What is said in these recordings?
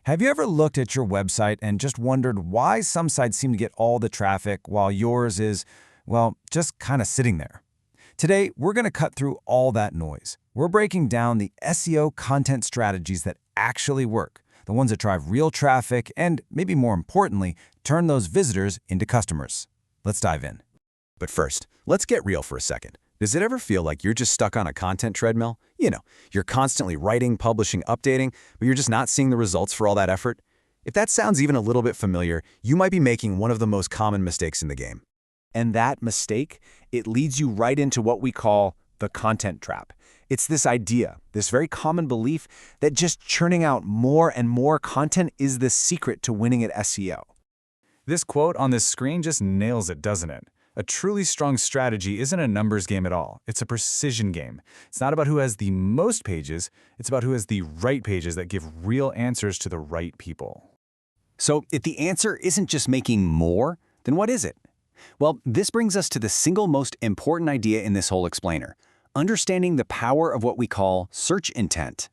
Have you ever looked at your website and just wondered why some sites seem to get all the traffic while yours is, well, just kind of sitting there? Today, we're going to cut through all that noise. We're breaking down the SEO content strategies that actually work, the ones that drive real traffic and, maybe more importantly, turn those visitors into customers. Let's dive in. But first, let's get real for a second. Does it ever feel like you're just stuck on a content treadmill? You're constantly writing, publishing, updating, but you're just not seeing the results for all that effort? If that sounds even a little bit familiar, you might be making one of the most common mistakes in the game. And that mistake, it leads you right into what we call the content trap. It's this idea, this very common belief that just churning out more and more content is the secret to winning at SEO. This quote on this screen just nails it, doesn't it? A truly strong strategy isn't a numbers game at all. It's a precision game. It's not about who has the most pages. It's about who has the right pages that give real answers to the right people. So if the answer isn't just making more, then what is it? Well, this brings us to the single most important idea in this whole explainer, understanding the power of what we call search intent.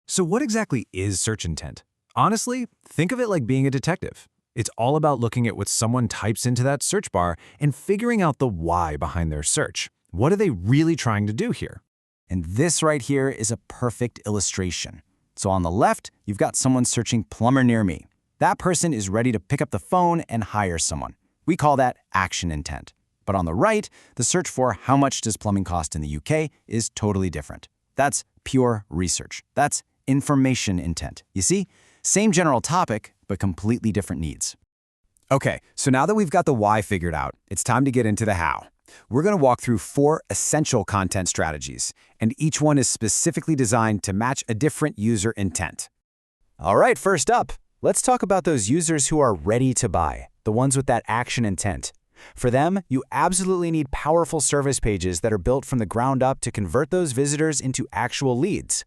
So what exactly is search intent? Honestly, think of it like being a detective. It's all about looking at what someone types into that search bar and figuring out the why behind their search. What are they really trying to do here? And this right here is a perfect illustration. So on the left, you've got someone searching plumber near me. That person is ready to pick up the phone and hire someone. We call that action intent. But on the right, the search for how much does plumbing cost in the UK is totally different. That's pure research. That's information intent. You see? Same general topic, but completely different needs. Okay, so now that we've got the why figured out, it's time to get into the how. We're going to walk through 4 essential content strategies, and each one is specifically designed to match a different user intent. All right, first up, let's talk about those users who are ready to buy, the ones with that action intent. For them, you absolutely need powerful service pages that are built from the ground up to convert those visitors into actual leads.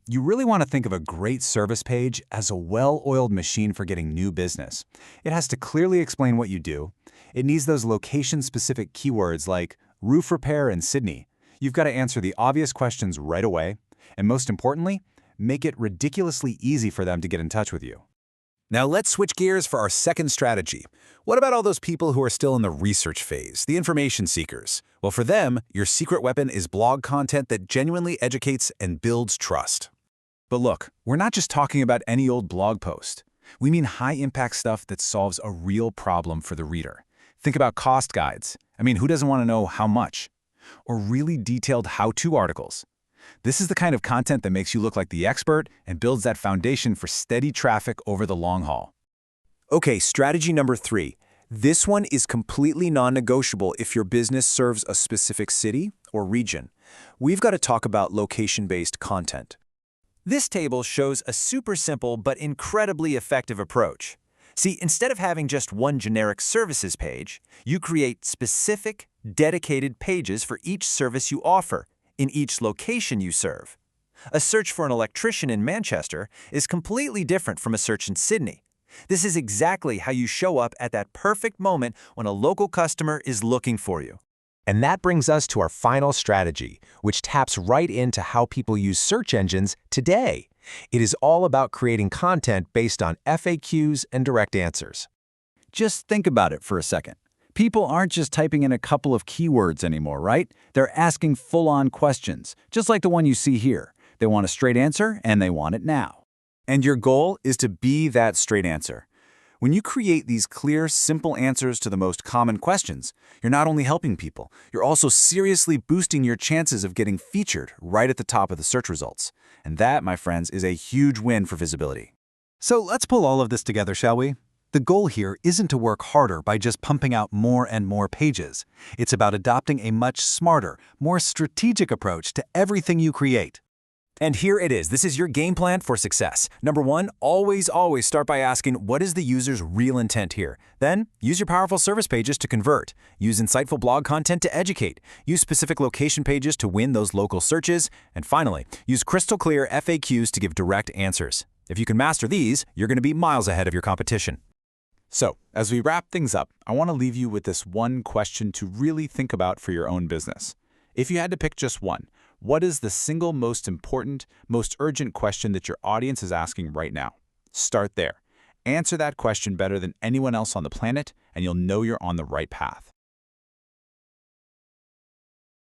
You really want to think of a great service page as a well-oiled machine for getting new business. It has to clearly explain what you do. It needs those location-specific keywords like roof repair in Sydney. You've got to answer the obvious questions right away, and most importantly, make it ridiculously easy for them to get in touch with you. Now let's switch gears for our second strategy. What about all those people who are still in the research phase, the information seekers? Well, for them, your secret weapon is blog content that genuinely educates and builds trust. But look, we're not just talking about any old blog post. We mean high-impact stuff that solves a real problem for the reader. Think about cost guides. Who doesn't want to know how much? Or really detailed how-to articles. This is the kind of content that makes you look like the expert and builds that foundation for steady traffic over the long haul. Okay, strategy number 3. This one is completely non-negotiable if your business serves a specific city or region. We've got to talk about location-based content. This table shows a super simple but incredibly effective approach. See, instead of having just one generic services page, you create specific, dedicated pages for each service you offer, in each location you serve. A search for an electrician in Manchester is completely different from a search in Sydney. This is exactly how you show up at that perfect moment when a local customer is looking for you. And that brings us to our final strategy, which taps right into how people use search engines today. It is all about creating content based on FAQs and direct answers. Just think about it for a second. People aren't just typing in a couple of keywords anymore, right? They're asking full-on questions, just like the one you see here. They want a straight answer, and they want it now. And your goal is to be that straight answer. When you create these clear, simple answers to the most common questions, you're not only helping people, you're also seriously boosting your chances of getting featured right at the top of the search results. And that, my friends, is a huge win for visibility. So let's pull all of this together, shall we? The goal here isn't to work harder by just pumping out more and more pages. It's about adopting a much smarter, more strategic approach to everything you create. And here it is. This is your game plan for success. Number 1, always start by asking, what is the user's real intent here? Then, use your powerful service pages to convert. Use insightful blog content to educate. Use specific location pages to win those local searches. And finally, use crystal clear FAQs to give direct answers. If you can master these, you're going to be miles ahead of your competition. So, as we wrap things up, I want to leave you with this one question to really think about for your own business. If you had to pick just one, what is the single most important, most urgent question that your audience is asking right now? Start there. Answer that question better than anyone else on the planet, and you'll know you're on the right path.